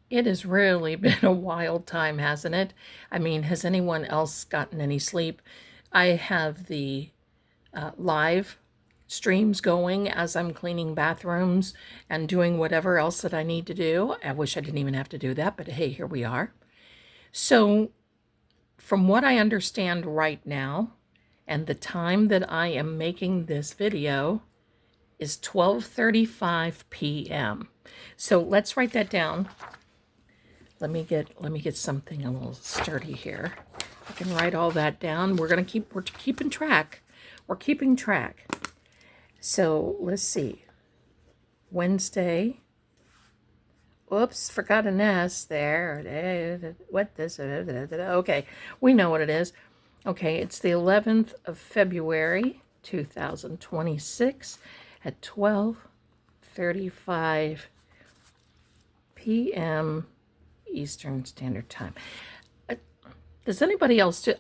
It has really been a wild time, hasn't it? I mean, has anyone else gotten any sleep? I have the live streams going as I'm cleaning bathrooms and doing whatever else that I need to do. I wish I didn't even have to do that, but hey, here we are. So, from what I understand right now, and the time that I am making this video is 12:35 p.m. So let's write that down. Let me get something a little sturdy here. I can write all that down. We're keeping track. We're keeping track. So let's see. Wednesday. Oops, forgot an S there. What this? Okay, we know what it is. Okay, it's the 11th of February, 2026 at 12:35 p.m. Eastern Standard Time. Does anybody else do?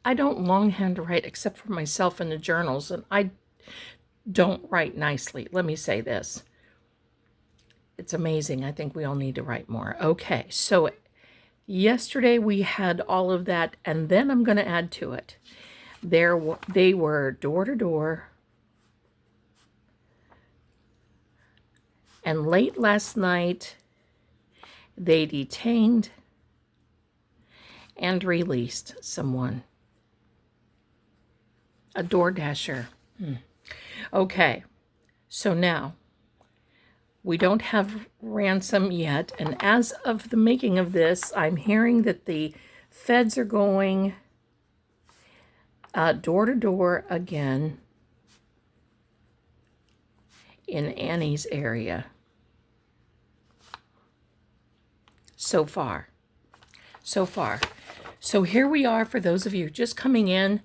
I don't longhand write except for myself in the journals, and I don't write nicely. Let me say this. It's amazing. I think we all need to write more. Okay, so yesterday we had all of that, and then I'm going to add to it. They were door to door, and late last night they detained and released someone. A door dasher. Okay, so now we don't have ransom yet, and as of the making of this, I'm hearing that the feds are going door to door again in Annie's area. So far. So here we are for those of you just coming in.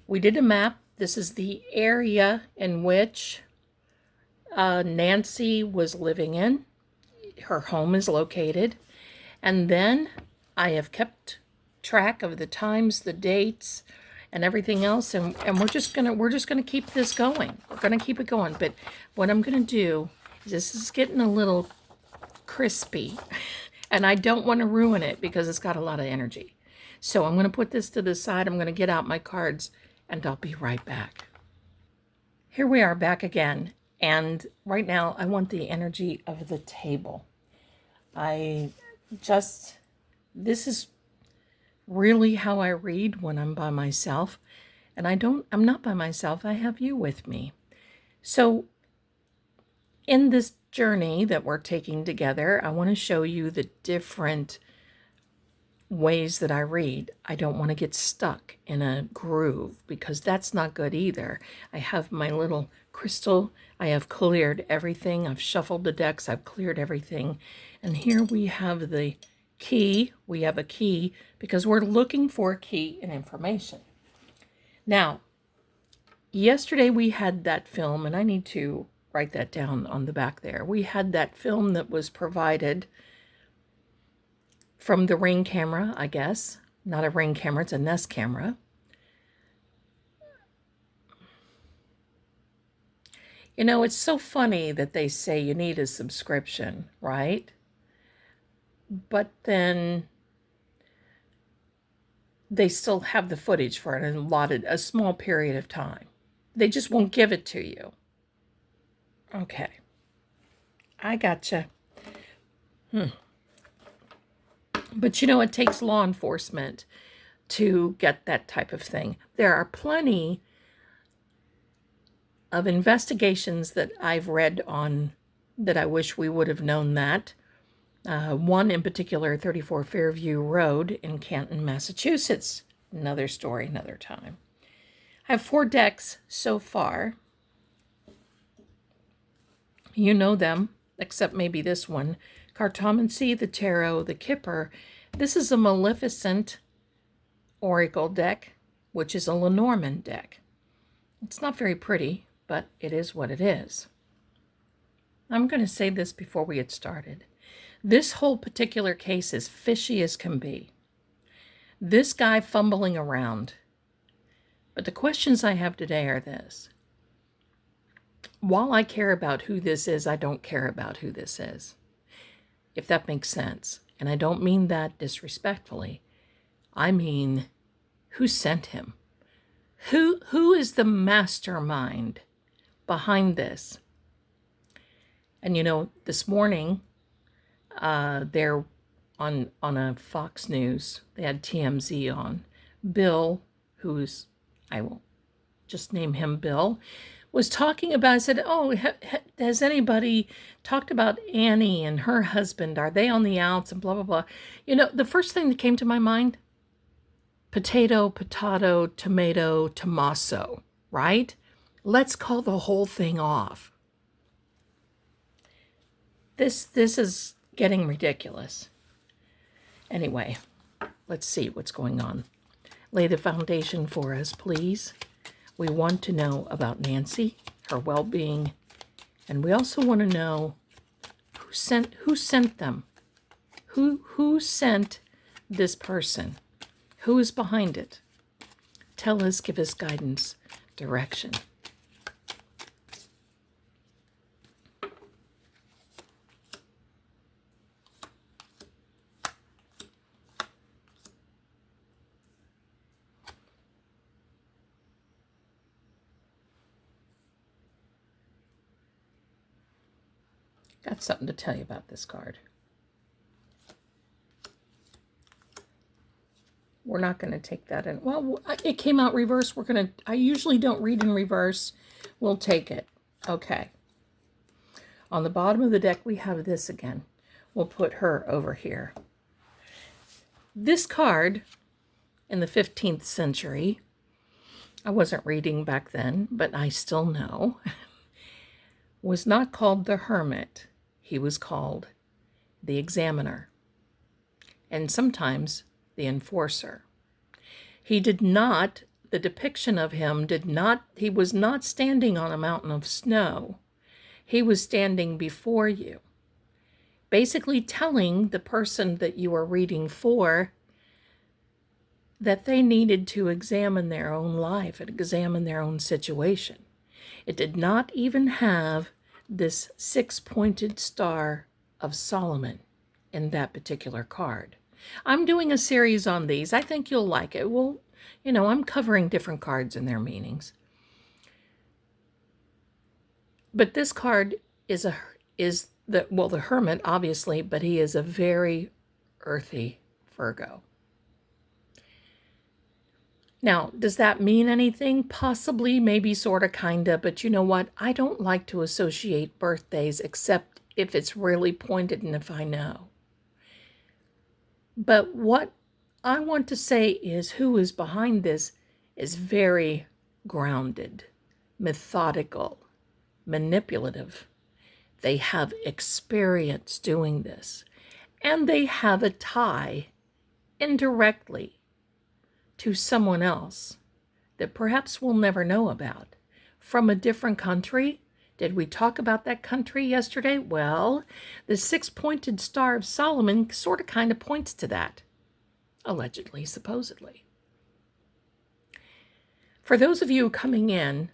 We did a map. This is the area in which Nancy was living in. Her home is located. And then I have kept track of the times, the dates, and everything else. And we're just gonna keep this going. We're gonna keep it going. But what I'm gonna do is, this is getting a little crispy. And I don't want to ruin it because it's got a lot of energy. So I'm going to put this to the side. I'm going to get out my cards and I'll be right back. Here we are back again. And right now I want the energy of the table. This is really how I read when I'm by myself. And I'm not by myself. I have you with me. So in this journey that we're taking together, I want to show you the different ways that I read. I don't want to get stuck in a groove because that's not good either. I have my little crystal. I have cleared everything. I've shuffled the decks. I've cleared everything. And here we have the key. We have a key because we're looking for a key in information. Now, yesterday we had that film, and I need to write that down on the back there. We had that film that was provided from the Ring camera, I guess. Not a Ring camera, it's a Nest camera. You know, it's so funny that they say you need a subscription, right? But then they still have the footage for it allotted a small period of time. They just won't give it to you. Okay, I gotcha. But you know, it takes law enforcement to get that type of thing. There are plenty of investigations that I've read on that I wish we would have known that. One in particular, 34 Fairview Road in Canton, Massachusetts. Another story, another time. I have 4 decks so far. You know them, except maybe this one. Cartomancy, the Tarot, the Kipper. This is a Maleficent Oracle deck, which is a Lenormand deck. It's not very pretty, but it is what it is. I'm going to say this before we get started. This whole particular case is fishy as can be. This guy fumbling around. But the questions I have today are this. While I care about who this is, I don't care about who this is. if that makes sense. And I don't mean that disrespectfully. I mean, who sent him? Who is the mastermind behind this? And this morning, they're on a Fox News, they had TMZ on. Bill, I will just name him Bill, was talking about, I said, oh, has anybody talked about Annie and her husband? Are they on the outs and blah, blah, blah. The first thing that came to my mind, potato, tomato, Tommaso, right? Let's call the whole thing off. This is getting ridiculous. Anyway, let's see what's going on. Lay the foundation for us, please. We want to know about Nancy, her well-being, and we also want to know who sent them. Who sent this person? Who is behind it? Tell us, give us guidance, direction. Got something to tell you about this card. We're not going to take that in. Well, it came out reverse. I usually don't read in reverse. We'll take it. Okay. On the bottom of the deck, we have this again. We'll put her over here. This card in the 15th century, I wasn't reading back then, but I still know, was not called the Hermit. He was called the Examiner, and sometimes the Enforcer. The depiction of him he was not standing on a mountain of snow. He was standing before you, basically telling the person that you are reading for that they needed to examine their own life and examine their own situation. It did not even have this 6-pointed star of Solomon in that particular card. I'm doing a series on these. I think you'll like it. Well, I'm covering different cards and their meanings. But this card is the Hermit, obviously, but he is a very earthy Virgo. Now, does that mean anything? Possibly, maybe, sort of, kind of, but you know what? I don't like to associate birthdays except if it's really pointed and if I know. But what I want to say is who is behind this is very grounded, methodical, manipulative. They have experience doing this, and they have a tie indirectly to someone else that perhaps we'll never know about from a different country. Did we talk about that country yesterday? Well, the 6-pointed star of Solomon sort of kind of points to that, allegedly, supposedly. For those of you coming in,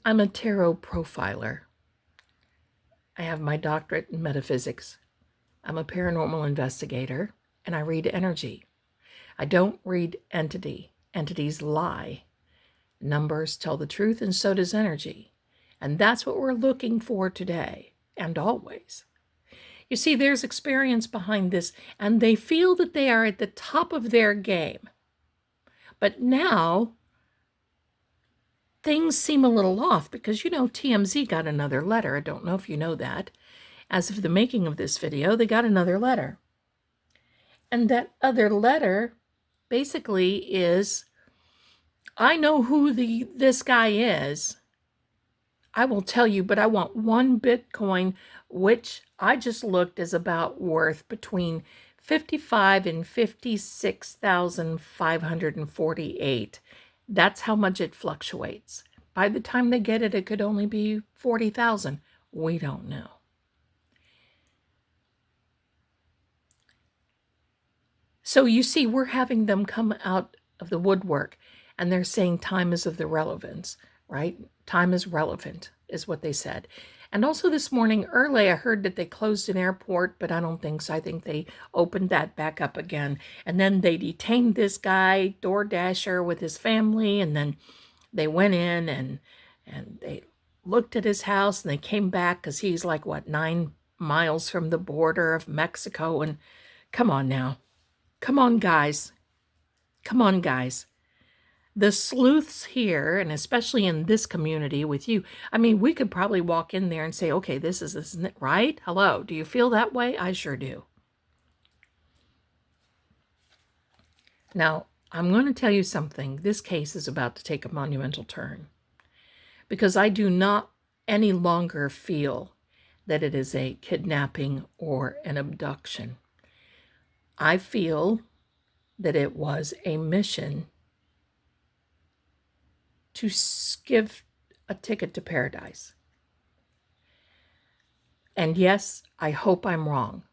I'm a tarot profiler. I have my doctorate in metaphysics. I'm a paranormal investigator, and I read energy. I don't read entity. Entities lie. Numbers tell the truth, and so does energy. And that's what we're looking for today, and always. You see, there's experience behind this, and they feel that they are at the top of their game. But now, things seem a little off, because, TMZ got another letter. I don't know if you know that. As of the making of this video, they got another letter. And that other letter basically is, I know who this guy is. I will tell you, but I want one Bitcoin, which I just looked is about worth between 55 and 56,548. That's how much it fluctuates. By the time they get it, it could only be 40,000. We don't know. So you see, we're having them come out of the woodwork, and they're saying time is of the relevance, right? Time is relevant, is what they said. And also this morning early, I heard that they closed an airport, but I don't think so. I think they opened that back up again. And then they detained this guy, DoorDasher, with his family. And then they went in and they looked at his house and they came back because he's like, what, 9 miles from the border of Mexico. And come on now. Come on, guys. Come on, guys. The sleuths here, and especially in this community with you, I mean, we could probably walk in there and say, okay, this isn't it, right? Hello, do you feel that way? I sure do. Now, I'm going to tell you something. This case is about to take a monumental turn because I do not any longer feel that it is a kidnapping or an abduction. I feel that it was a mission to give a ticket to paradise. And yes, I hope I'm wrong.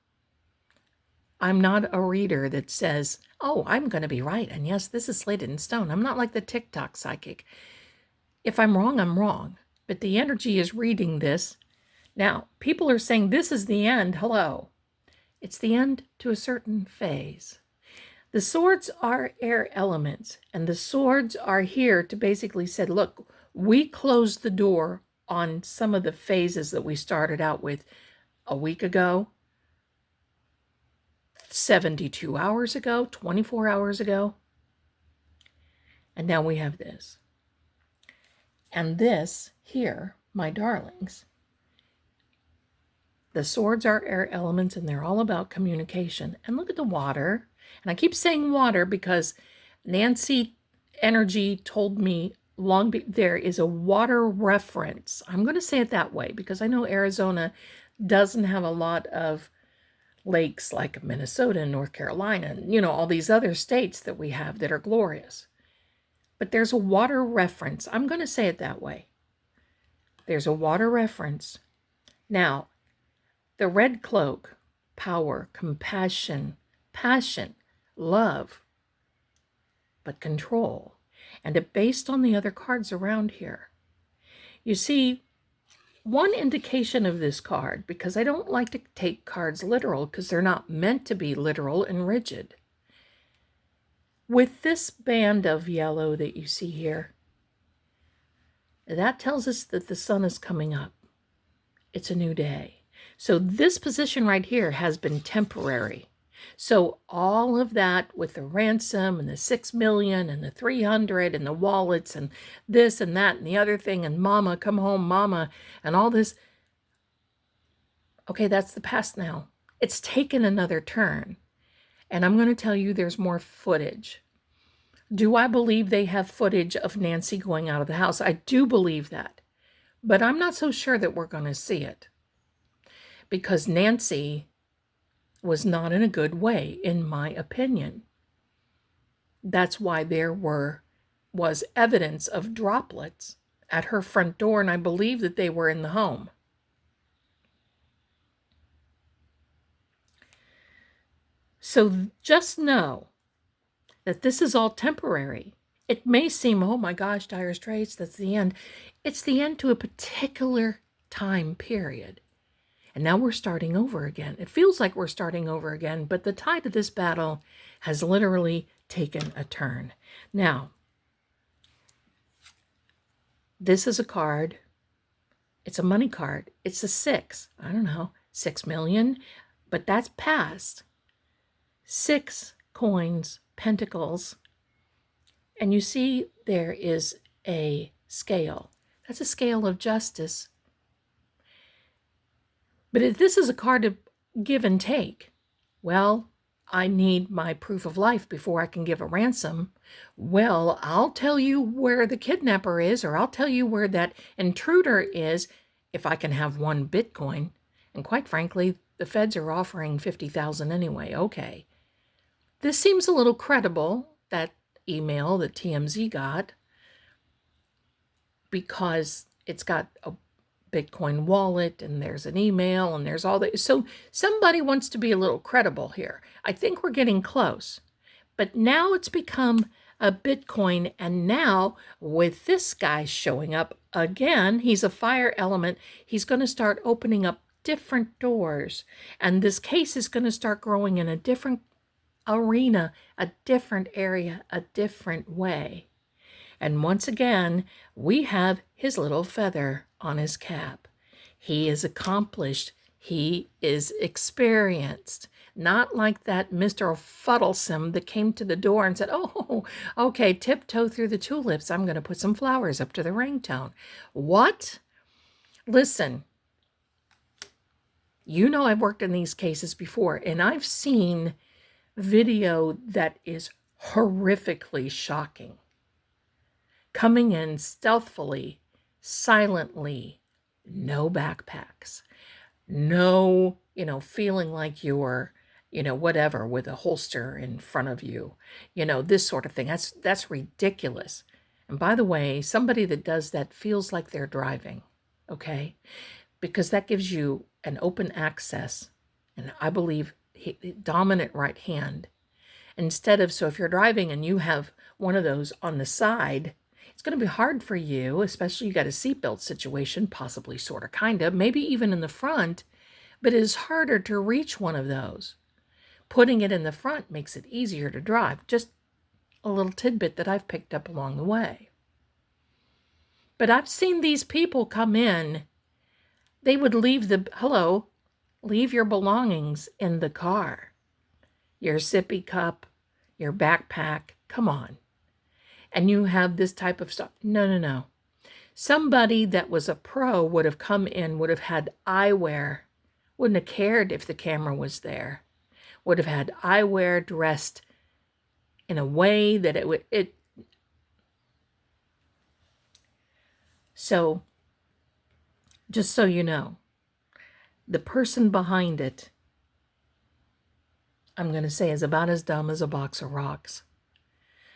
I'm not a reader that says, oh, I'm going to be right. And yes, this is slated in stone. I'm not like the TikTok psychic. If I'm wrong, I'm wrong. But the energy is reading this. Now, people are saying this is the end. Hello. It's the end to a certain phase. The swords are air elements, and the swords are here to basically say, look, we closed the door on some of the phases that we started out with a week ago, 72 hours ago, 24 hours ago, and now we have this. And this here, my darlings, the swords are air elements, and they're all about communication. And look at the water. And I keep saying water because Nancy Energy told me there is a water reference. I'm going to say it that way because I know Arizona doesn't have a lot of lakes like Minnesota and North Carolina, and, all these other states that we have that are glorious. But there's a water reference. I'm going to say it that way. There's a water reference. Now, the red cloak, power, compassion, passion, love, but control. And it based on the other cards around here. You see, one indication of this card, because I don't like to take cards literal because they're not meant to be literal and rigid. With this band of yellow that you see here, that tells us that the sun is coming up. It's a new day. So this position right here has been temporary. So all of that with the ransom and the 6 million and the 300 and the wallets and this and that and the other thing and mama, come home, mama, and all this. Okay, that's the past now. It's taken another turn. And I'm going to tell you there's more footage. Do I believe they have footage of Nancy going out of the house? I do believe that. But I'm not so sure that we're going to see it. Because Nancy was not in a good way, in my opinion. That's why there was evidence of droplets at her front door, and I believe that they were in the home. So just know that this is all temporary. It may seem, oh my gosh, dire straits, that's the end. It's the end to a particular time period. And now we're starting over again. It feels like we're starting over again, but the tide of this battle has literally taken a turn. Now, this is a card. It's a money card. It's a 6. I don't know, 6 million, but that's past. 6 coins, pentacles. And you see there is a scale. That's a scale of justice. But if this is a card of give and take, well, I need my proof of life before I can give a ransom. Well, I'll tell you where the kidnapper is, or I'll tell you where that intruder is if I can have 1 Bitcoin. And quite frankly, the feds are offering 50,000 anyway. Okay. This seems a little credible, that email that TMZ got, because it's got a Bitcoin wallet and there's an email and there's all that. So somebody wants to be a little credible here. I think we're getting close. But now it's become a Bitcoin. And now with this guy showing up again, he's a fire element. He's going to start opening up different doors. And this case is going to start growing in a different arena, a different area, a different way. And once again, we have his little feather on his cap. He is accomplished. He is experienced. Not like that Mr. Fuddlesome that came to the door and said, oh, okay, tiptoe through the tulips. I'm going to put some flowers up to the ringtone. What? Listen, you know I've worked in these cases before, and I've seen video that is horrifically shocking. Coming in stealthily, silently, no backpacks, no, feeling like you're, whatever, with a holster in front of you, this sort of thing. That's ridiculous. And by the way, somebody that does that feels like they're driving, okay? Because that gives you an open access, and I believe dominant right hand. Instead of, so if you're driving and you have one of those on the side, it's going to be hard for you, especially you got a seatbelt situation, possibly, sort of, kind of, maybe even in the front, but it is harder to reach one of those. Putting it in the front makes it easier to drive. Just a little tidbit that I've picked up along the way. But I've seen these people come in, they would leave leave your belongings in the car. Your sippy cup, your backpack, come on. And you have this type of stuff. No. Somebody that was a pro would have come in, would have had eyewear, wouldn't have cared if the camera was there, would have had eyewear, dressed in a way that So, just so you know, the person behind it, I'm going to say, is about as dumb as a box of rocks.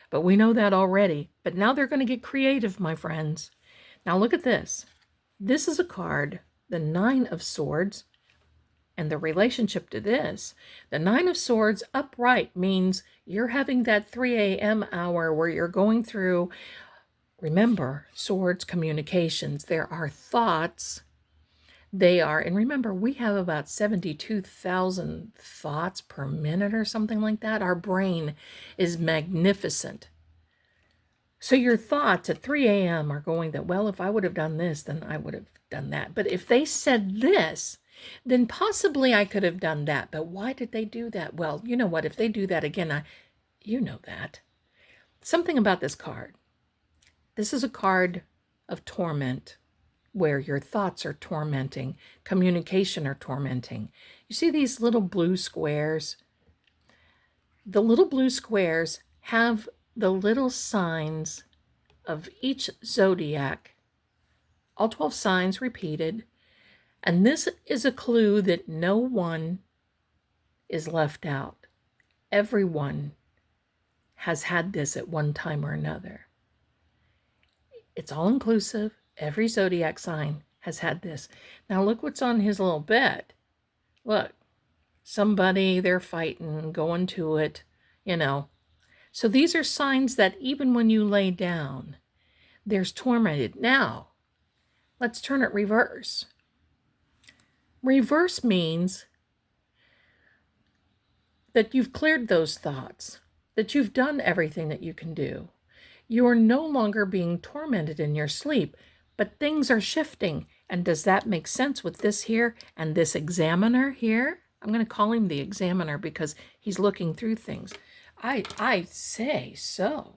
But we know that already. But now they're going to get creative, my friends. Now look at this. This is a card, the Nine of Swords, and the relationship to this. The Nine of Swords upright means you're having that 3 a.m. hour where you're going through, remember, swords, communications. There are thoughts. And remember, we have about 72,000 thoughts per minute or something like that. Our brain is magnificent. So your thoughts at 3 a.m. are going that, well, if I would have done this, then I would have done that. But if they said this, then possibly I could have done that. But why did they do that? Well, you know what? If they do that again, you know that. Something about this card. This is a card of torment, where your thoughts are tormenting, communication are tormenting. You see these little blue squares? The little blue squares have the little signs of each zodiac, all 12 signs repeated. And this is a clue that no one is left out. Everyone has had this at one time or another. It's all inclusive. Every zodiac sign has had this. Now look what's on his little bed. Look, somebody, they're fighting, going to it, So these are signs that even when you lay down, there's tormented. Now, let's turn it reverse. Reverse means that you've cleared those thoughts, that you've done everything that you can do. You are no longer being tormented in your sleep. But things are shifting. And does that make sense with this here and this examiner here? I'm going to call him the examiner because he's looking through things. I say so.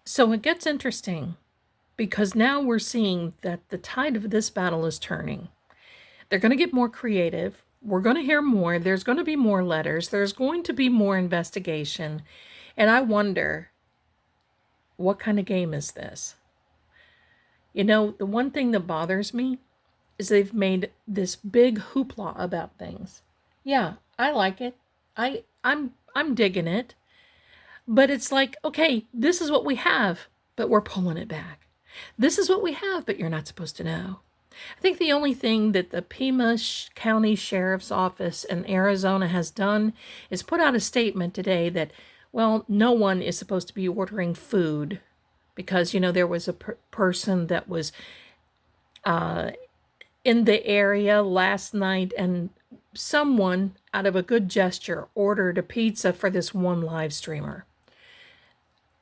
So it gets interesting because now we're seeing that the tide of this battle is turning. They're going to get more creative. We're going to hear more. There's going to be more letters. There's going to be more investigation. And I wonder, what kind of game is this? The one thing that bothers me is they've made this big hoopla about things. Yeah, I like it. I'm digging it. But it's like, okay, this is what we have, but we're pulling it back. This is what we have, but you're not supposed to know. I think the only thing that the Pima County Sheriff's Office in Arizona has done is put out a statement today that Well, no one is supposed to be ordering food because, there was a person that was in the area last night, and someone, out of a good gesture, ordered a pizza for this one live streamer.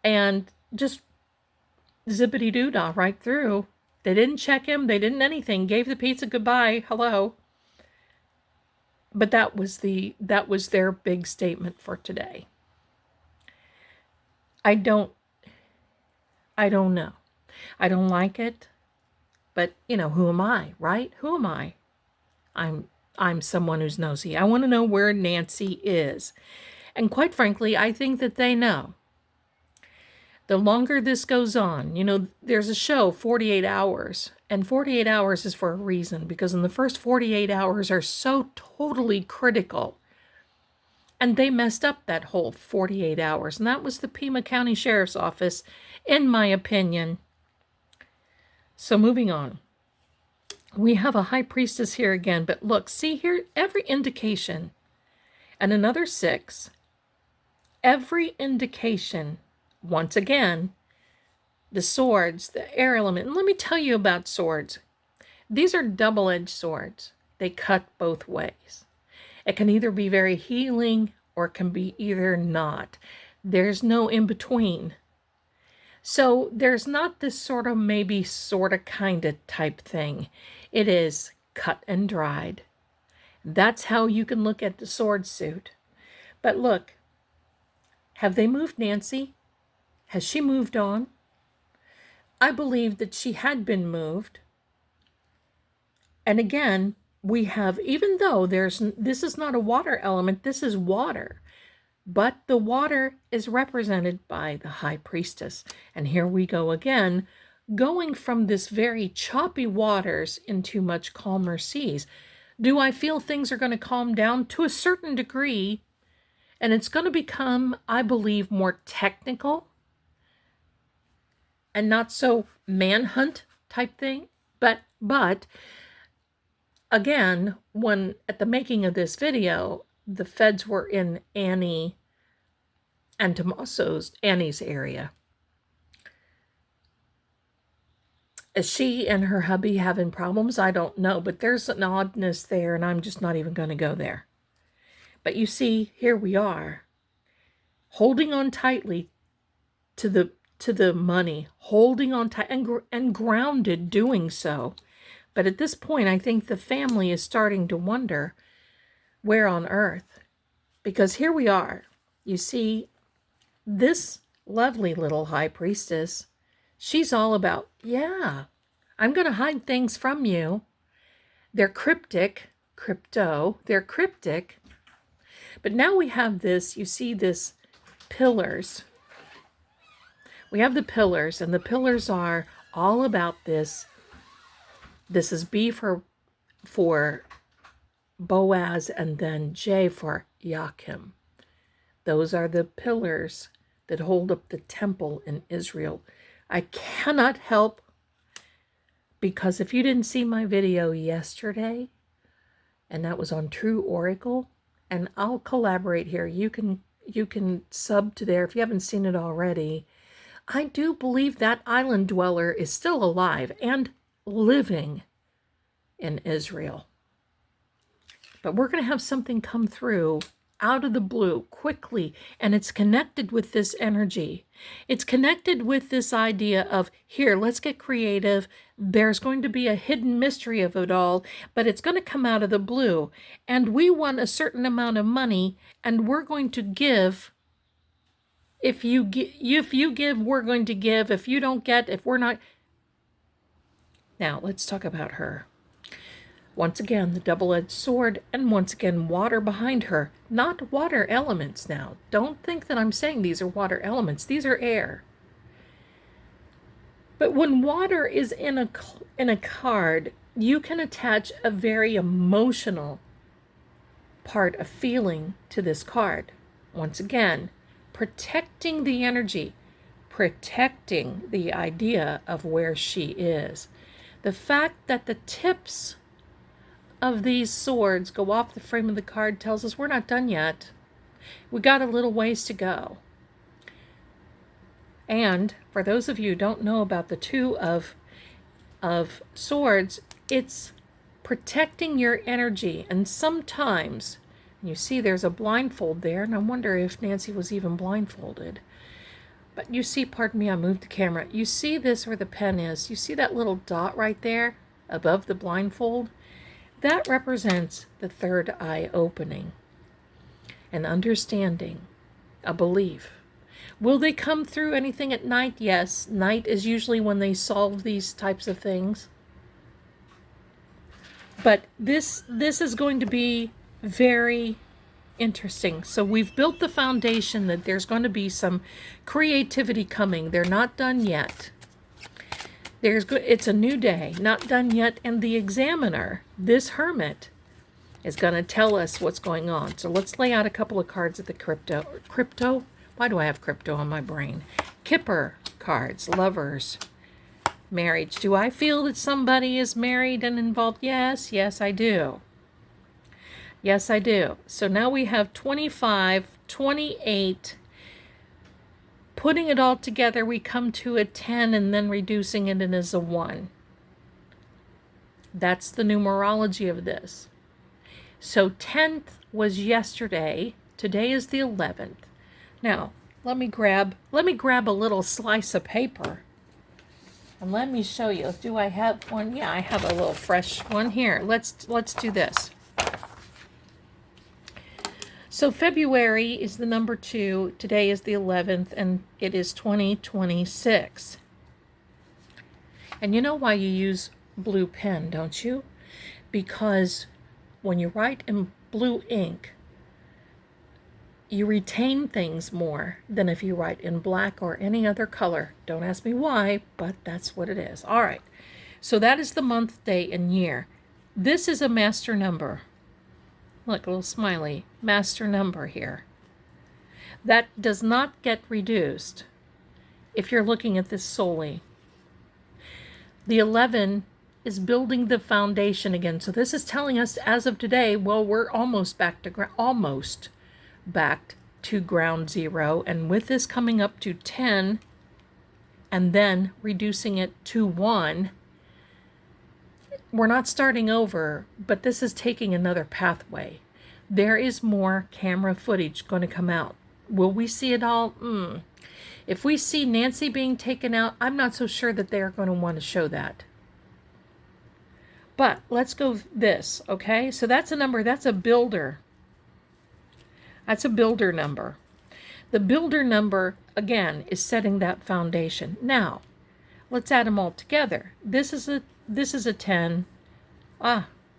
And just zippity-doo-dah right through. They didn't check him. They didn't anything. Gave the pizza goodbye. Hello. But that was their big statement for today. I don't know. I don't like it. But, who am I, right? Who am I? I'm someone who's nosy. I want to know where Nancy is. And quite frankly, I think that they know. The longer this goes on, there's a show, 48 Hours, and 48 hours is for a reason, because in the first 48 hours are so totally critical. And they messed up that whole 48 hours, and that was the Pima County Sheriff's Office, in my opinion. So moving on. We have a high priestess here again, but look, see here, every indication, and another 6, every indication. Once again, the swords, the air element. And let me tell you about swords. These are double-edged swords. They cut both ways. It can either be very healing or it can be either not. There's no in-between. So there's not this sort of maybe sort of kind of type thing. It is cut and dried. That's how you can look at the sword suit. But look, have they moved Nancy? Has she moved on? I believe that she had been moved. And again, we have, even though this is not a water element, this is water. But the water is represented by the high priestess. And here we go again, going from this very choppy waters into much calmer seas. Do I feel things are going to calm down? To a certain degree. And it's going to become, I believe, more technical and not so manhunt type thing. But again, when at the making of this video, the feds were in Annie and Annie's area. Is she and her hubby having problems? I don't know, but there's an oddness there, and I'm just not even going to go there. But you see, here we are, holding on tightly to the money, holding on tight and grounded doing so. But at this point, I think the family is starting to wonder where on earth. Because here we are. You see, this lovely little high priestess, she's all about, yeah, I'm going to hide things from you. They're cryptic, they're cryptic. But now we have this, you see this pillars. We have the pillars, and the pillars are all about this. This is B for Boaz, and then J for Joachim. Those are the pillars that hold up the temple in Israel. I cannot help, because if you didn't see my video yesterday, and that was on True Oracle, and I'll collaborate here. You can sub to there if you haven't seen it already. I do believe that island dweller is still alive and living in Israel. But we're going to have something come through out of the blue quickly, and it's connected with this energy. It's connected with this idea of, here, let's get creative. There's going to be a hidden mystery of it all, but it's going to come out of the blue. And we want a certain amount of money, and we're going to give. If you give, we're going to give. If you don't get, if we're not. Now, let's talk about her. Once again, the double-edged sword, and once again, water behind her. Not water elements now. Don't think that I'm saying these are water elements. These are air. But when water is in a card, you can attach a very emotional part of feeling to this card. Once again, protecting the energy, protecting the idea of where she is. The fact that the tips of these swords go off the frame of the card tells us we're not done yet. We got a little ways to go. And for those of you who don't know about the Two of Swords, it's protecting your energy. And sometimes, you see there's a blindfold there, and I wonder if Nancy was even blindfolded. But you see, pardon me, I moved the camera. You see this where the pen is. You see that little dot right there above the blindfold? That represents the third eye opening, an understanding, a belief. Will they come through anything at night? Yes. Night is usually when they solve these types of things. But this is going to be very interesting. So we've built the foundation that there's going to be some creativity coming. They're not done yet. It's a new day, not done yet. And the examiner, this hermit, is going to tell us what's going on. So let's lay out a couple of cards of the crypto. Why do I have crypto on my brain? Kipper cards, lovers, marriage. Do I feel that somebody is married and involved? Yes, I do. Yes, I do. So now we have 25, 28. Putting it all together, we come to a 10 and then reducing it in as a 1. That's the numerology of this. So 10th was yesterday. Today is the 11th. Now, let me grab a little slice of paper. And let me show you. Do I have one? Yeah, I have a little fresh one here. Let's do this. So February is the number 2. Today is the 11th, and it is 2026. And you know why you use blue pen, don't you? Because when you write in blue ink, you retain things more than if you write in black or any other color. Don't ask me why, but that's what it is. All right. So that is the month, day, and year. This is a master number. Look, a little smiley. Master number here. That does not get reduced if you're looking at this solely. The 11 is building the foundation again. So this is telling us as of today, well, we're almost back to ground zero. And with this coming up to 10 and then reducing it to 1, we're not starting over, but this is taking another pathway. There is more camera footage going to come out. Will we see it all? If we see Nancy being taken out, I'm not so sure that they're going to want to show that. But let's go this, okay? So that's a number, that's a builder. That's a builder number. The builder number, again, is setting that foundation. Now, let's add them all together. This is a 10.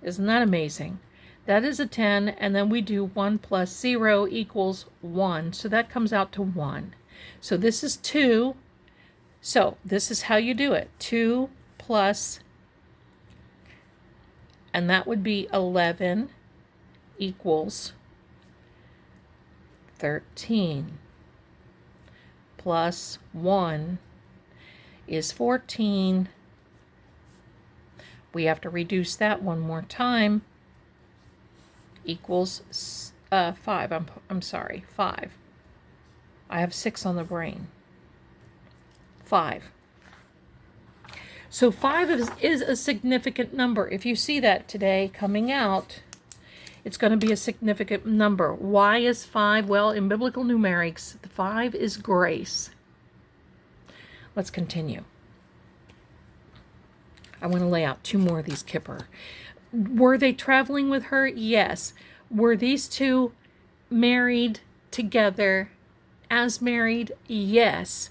Isn't that amazing? That is a 10, and then we do 1 plus 0 equals 1. So that comes out to 1. So this is 2. So this is how you do it. 2 plus, and that would be 11 equals 13. Plus 1 is 14. We have to reduce that one more time. Equals 5. I'm sorry, 5. I have 6 on the brain. 5. So 5 is a significant number. If you see that today coming out, it's going to be a significant number. Why is 5? Well, in biblical numerics, 5 is grace. Let's continue. I want to lay out 2 more of these Kipper. Were they traveling with her? Yes. Were these 2 married together as married? Yes.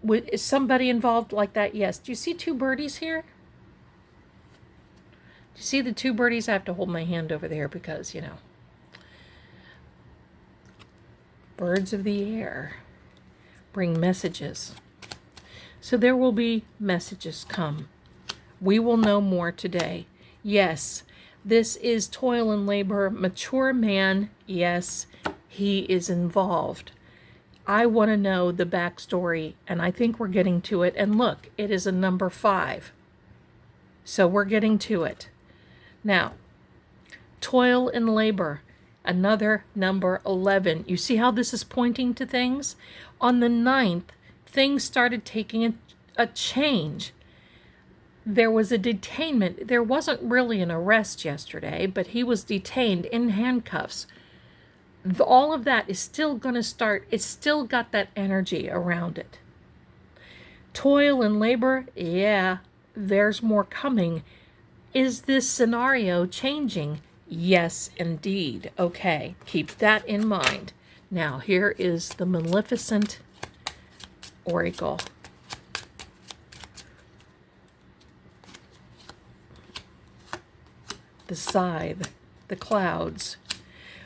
Is somebody involved like that? Yes. Do you see 2 birdies here? Do you see the 2 birdies? I have to hold my hand over there because, birds of the air bring messages. So there will be messages come. We will know more today. Yes, this is toil and labor. Mature man, yes, he is involved. I want to know the backstory, and I think we're getting to it. And look, it is a number 5. So we're getting to it. Now, toil and labor, another number 11. You see how this is pointing to things? On the 9th, things started taking a change. There was a detainment. There wasn't really an arrest yesterday, but he was detained in handcuffs. All of that is still going to start. It's still got that energy around it. Toil and labor, yeah, there's more coming. Is this scenario changing? Yes, indeed. Okay, keep that in mind. Now, here is the Maleficent Oracle. The scythe, the clouds.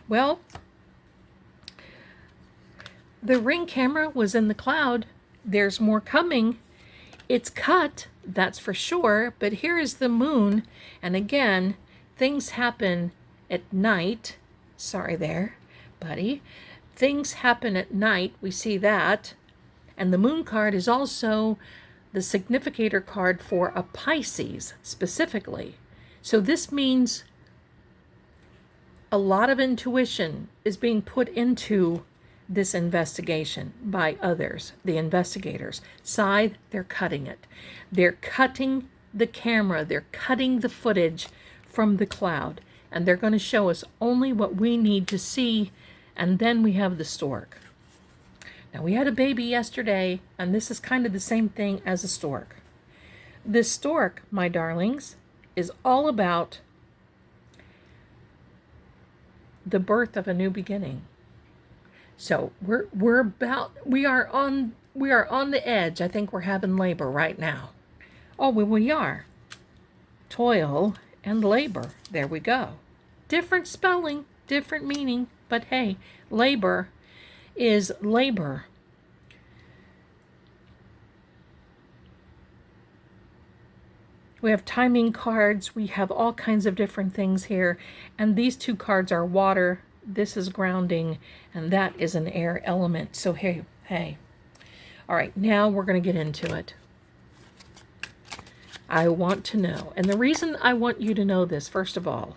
Well, the ring camera was in the cloud. There's more coming. It's cut, that's for sure, but here is the moon. And again, things happen at night. Sorry there, buddy. Things happen at night. We see that. And the moon card is also the significator card for a Pisces specifically. So this means a lot of intuition is being put into this investigation by others, the investigators. Scythe, they're cutting it. They're cutting the camera. They're cutting the footage from the cloud. And they're going to show us only what we need to see. And then we have the stork. Now, we had a baby yesterday, and this is kind of the same thing as a stork. This stork, my darlings, is all about the birth of a new beginning. So we are on the edge. I think we're having labor right now. Oh, well, we are. Toil and labor. There we go. Different spelling, different meaning, but hey, labor is labor. We have timing cards. We have all kinds of different things here. And these two cards are water. This is grounding. And that is an air element. So hey. All right, now we're going to get into it. I want to know. And the reason I want you to know this, first of all,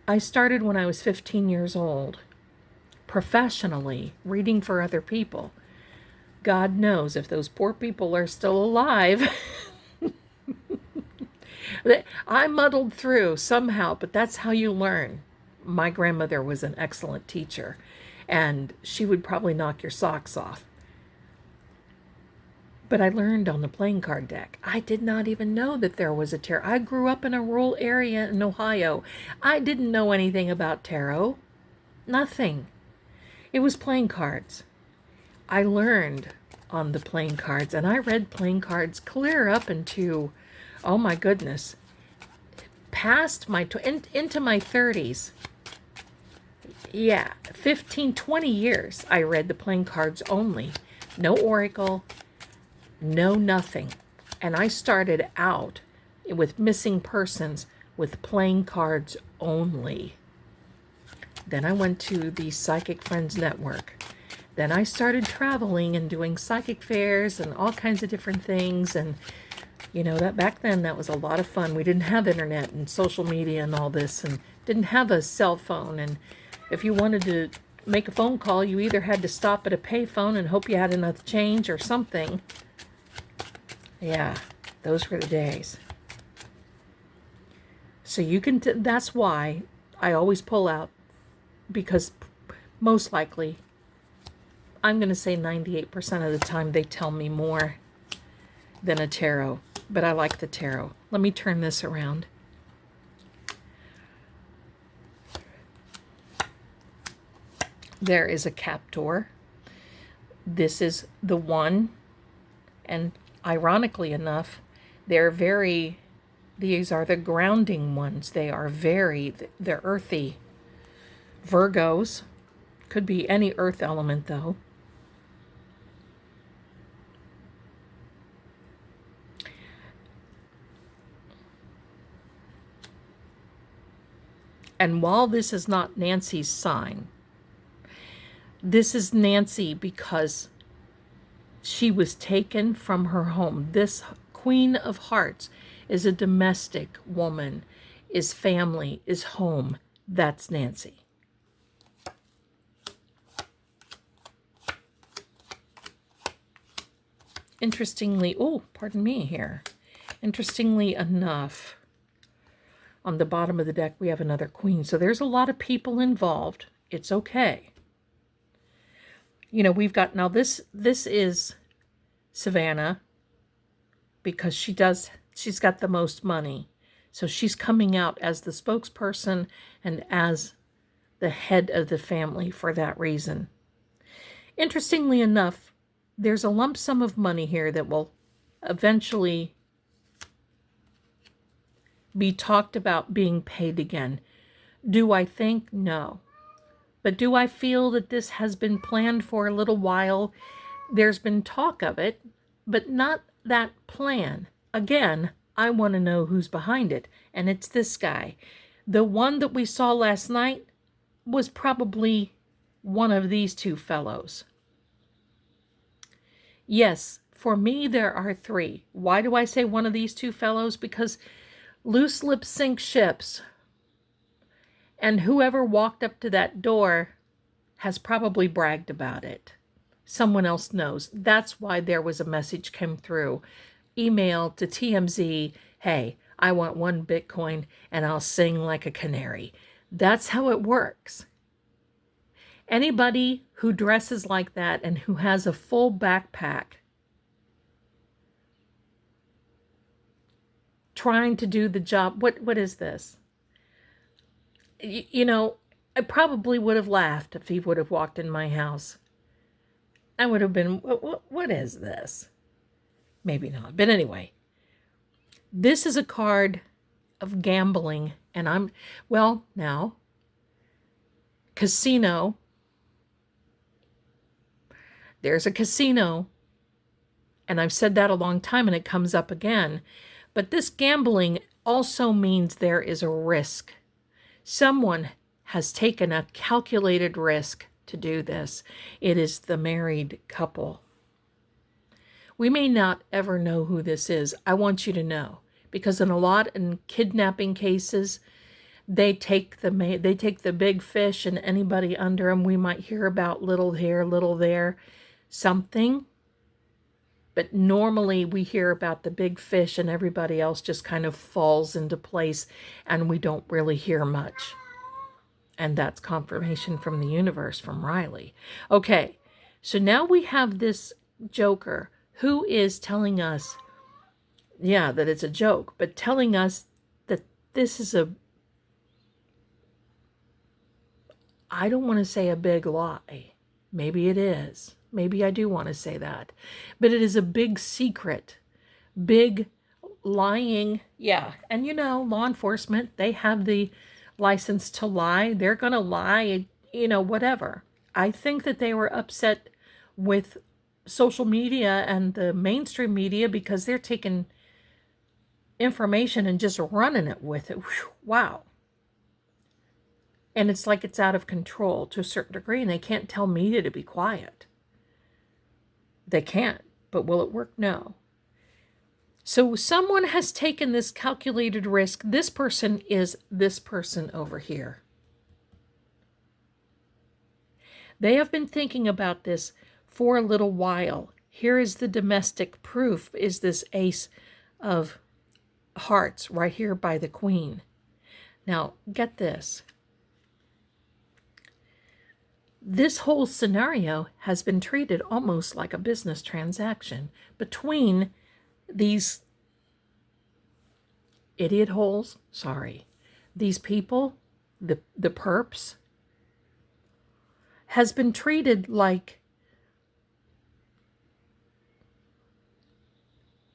I started when I was 15 years old, professionally, reading for other people. God knows if those poor people are still alive. I muddled through somehow, but that's how you learn. My grandmother was an excellent teacher, and she would probably knock your socks off. But I learned on the playing card deck. I did not even know that there was a tarot. I grew up in a rural area in Ohio. I didn't know anything about tarot. Nothing. It was playing cards. I learned on the playing cards, and I read playing cards clear up into, oh my goodness, past into my 30s. Yeah, 15, 20 years I read the playing cards only. No oracle, no nothing. And I started out with missing persons with playing cards only. Then I went to the Psychic Friends Network. Then I started traveling and doing psychic fairs and all kinds of different things. And you know, that back then, that was a lot of fun. We didn't have internet and social media and all this, and didn't have a cell phone. And if you wanted to make a phone call, you either had to stop at a payphone and hope you had enough change or something. Yeah, those were the days. So you can, that's why I always pull out, because most likely, I'm going to say 98% of the time, they tell me more than a tarot. But I like the tarot. Let me turn this around. There is a captor. This is the one. And ironically enough, these are the grounding ones. They're earthy. Virgos. Could be any earth element though. And while this is not Nancy's sign, this is Nancy because she was taken from her home. This Queen of Hearts is a domestic woman, is family, is home. That's Nancy. interestingly, oh, pardon me here. Interestingly enough, on the bottom of the deck, we have another queen. So there's a lot of people involved. It's okay. You know, we've got, now this is Savannah, because she's got the most money. So she's coming out as the spokesperson and as the head of the family for that reason. Interestingly enough, there's a lump sum of money here that will eventually be talked about being paid again. Do I think? No. But do I feel that this has been planned for a little while? There's been talk of it, but not that plan. Again, I want to know who's behind it, and it's this guy. The one that we saw last night was probably one of these two fellows. Yes, for me, there are three. Why do I say one of these two fellows? Because loose lips sink ships. And whoever walked up to that door has probably bragged about it. Someone else knows. That's why there was a message came through. Email to TMZ, hey, I want 1 Bitcoin and I'll sing like a canary. That's how it works. Anybody who dresses like that and who has a full backpack trying to do the job, what is this? You know, I probably would have laughed if he would have walked in my house. I would have been, what is this? Maybe not. But anyway, this is a card of gambling. And now, casino. There's a casino. And I've said that a long time and it comes up again. But this gambling also means there is a risk. Someone has taken a calculated risk to do this. It is the married couple. We may not ever know who this is. I want you to know, because in kidnapping cases, they take the big fish, and anybody under them, we might hear about little here, little there, something. But normally we hear about the big fish and everybody else just kind of falls into place and we don't really hear much. And that's confirmation from the universe, from Riley. Okay, so now we have this joker who is telling us, that it's a joke, but telling us that this is I don't want to say a big lie. Maybe it is. Maybe I do want to say that. But it is a big secret, big lying. Yeah. And law enforcement, they have the license to lie. They're going to lie, whatever. I think that they were upset with social media and the mainstream media because they're taking information and just running it with it. Whew, wow. And it's like it's out of control to a certain degree, and they can't tell media to be quiet. They can't, but will it work? No. So someone has taken this calculated risk. This person is this person over here. They have been thinking about this for a little while. Here is the domestic proof, is this Ace of Hearts right here by the Queen. Now, get this. This whole scenario has been treated almost like a business transaction between these idiot holes, these people, the perps, has been treated like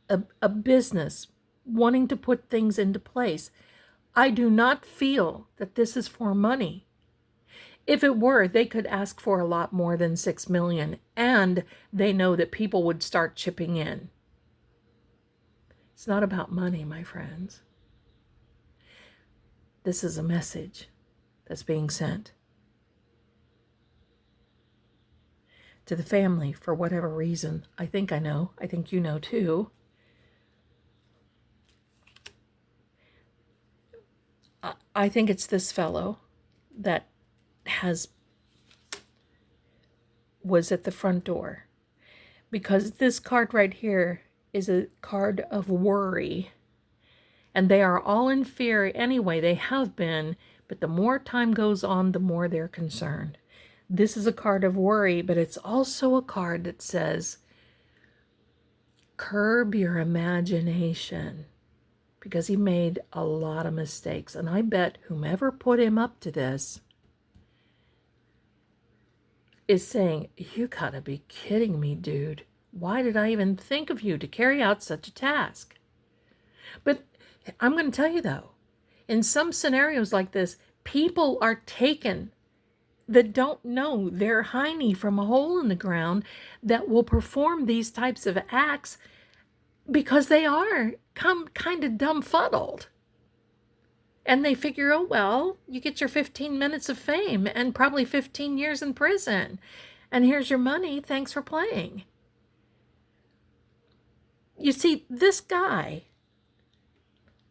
a business wanting to put things into place. I do not feel that this is for money. If it were, they could ask for a lot more than $6 million, and they know that people would start chipping in. It's not about money, my friends. This is a message that's being sent to the family for whatever reason. I think I know. I think you know too. I think it's this fellow that was at the front door, because this card right here is a card of worry. And they are all in fear anyway. They have been, but the more time goes on, the more they're concerned. This is a card of worry, but it's also a card that says, curb your imagination, because he made a lot of mistakes. And I bet whomever put him up to this is saying, you gotta be kidding me, dude. Why did I even think of you to carry out such a task? But I'm going to tell you, though, in some scenarios like this, people are taken that don't know their hiney from a hole in the ground that will perform these types of acts because they are kind of dumbfuddled. And they figure, oh, well, you get your 15 minutes of fame and probably 15 years in prison. And here's your money. Thanks for playing. You see, this guy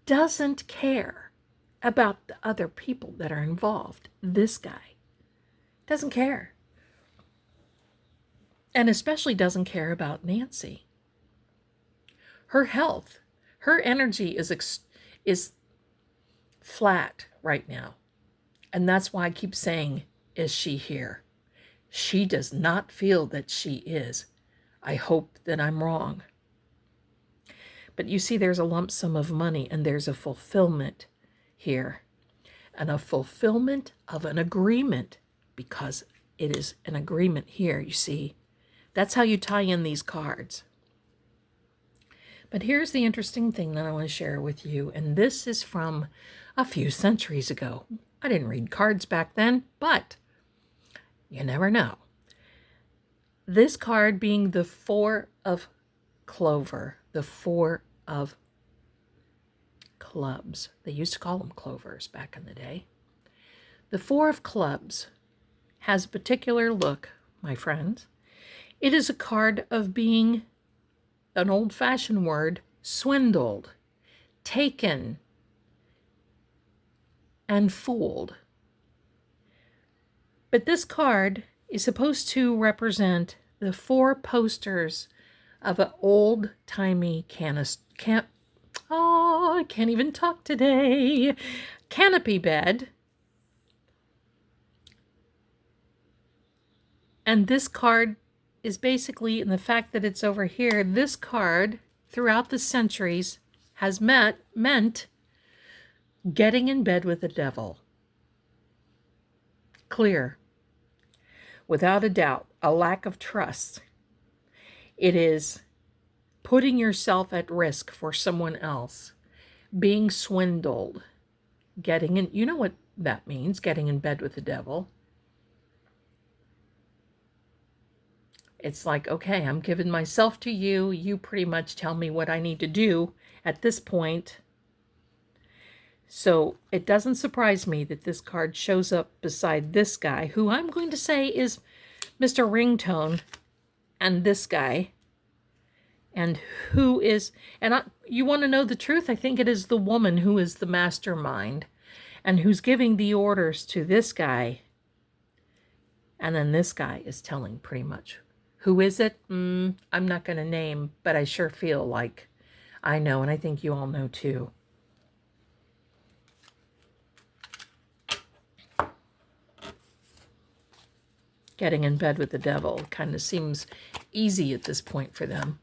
doesn't care about the other people that are involved. This guy doesn't care. And especially doesn't care about Nancy. Her health, her energy is flat right now. And that's why I keep saying, is she here? She does not feel that she is. I hope that I'm wrong. But you see, there's a lump sum of money and there's a fulfillment here. And a fulfillment of an agreement, because it is an agreement here, you see. That's how you tie in these cards. But here's the interesting thing that I want to share with you. And this is from a few centuries ago. I didn't read cards back then, but you never know. This card being the Four of Clover, the Four of Clubs. They used to call them clovers back in the day. The Four of Clubs has a particular look, my friends. It is a card of being, an old-fashioned word, swindled, taken, and fooled. But this card is supposed to represent the four posters of an old-timey I can't even talk today. Canopy bed. And this card is basically, in the fact that it's over here, this card throughout the centuries has meant getting in bed with the devil. Clear. Without a doubt, a lack of trust. It is putting yourself at risk for someone else, being swindled, getting in, you know what that means, getting in bed with the devil. It's like, okay, I'm giving myself to you. You pretty much tell me what I need to do at this point. So it doesn't surprise me that this card shows up beside this guy, who I'm going to say is Mr. Ringtone, and this guy. And who is, you want to know the truth? I think it is the woman who is the mastermind and who's giving the orders to this guy. And then this guy is telling pretty much. Who is it? I'm not going to name, but I sure feel like I know, and I think you all know too. Getting in bed with the devil kind of seems easy at this point for them.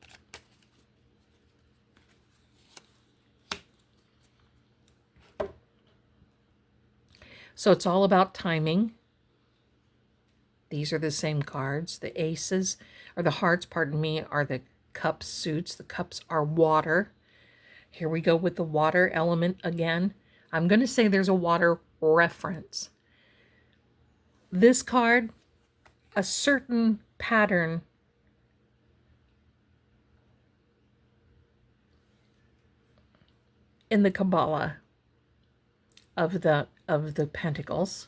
So it's all about timing. These are the same cards. The aces, or the hearts, pardon me, are the cup suits. The cups are water. Here we go with the water element again. I'm going to say there's a water reference. This card, a certain pattern in the Kabbalah of the Pentacles.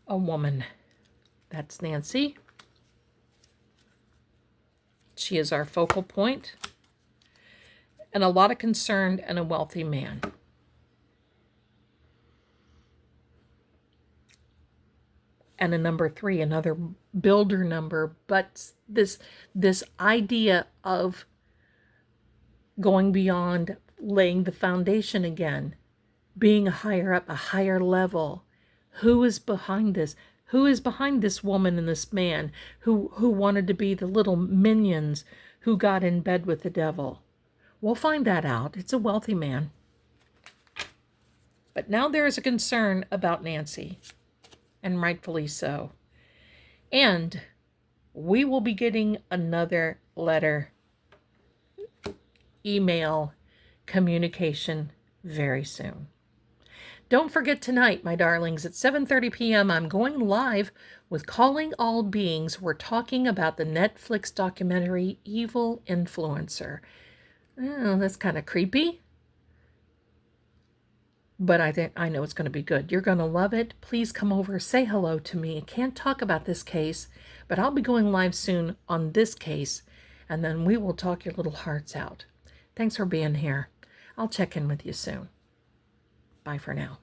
A woman. That's Nancy. She is our focal point. And a lot of concern and a wealthy man. and a number 3, another builder number. But this idea of going beyond, laying the foundation again, being higher up, a higher level. Who is behind this? Who is behind this woman and this man who wanted to be the little minions who got in bed with the devil? We'll find that out. It's a wealthy man. But now there is a concern about Nancy, and rightfully so. And we will be getting another letter, email, communication very soon. Don't forget tonight, my darlings, at 7:30 p.m. I'm going live with Calling All Beings. We're talking about the Netflix documentary Evil Influencer. Oh, that's kind of creepy. But I know it's going to be good. You're going to love it. Please come over, say hello to me. I can't talk about this case, but I'll be going live soon on this case, and then we will talk your little hearts out. Thanks for being here. I'll check in with you soon. Bye for now.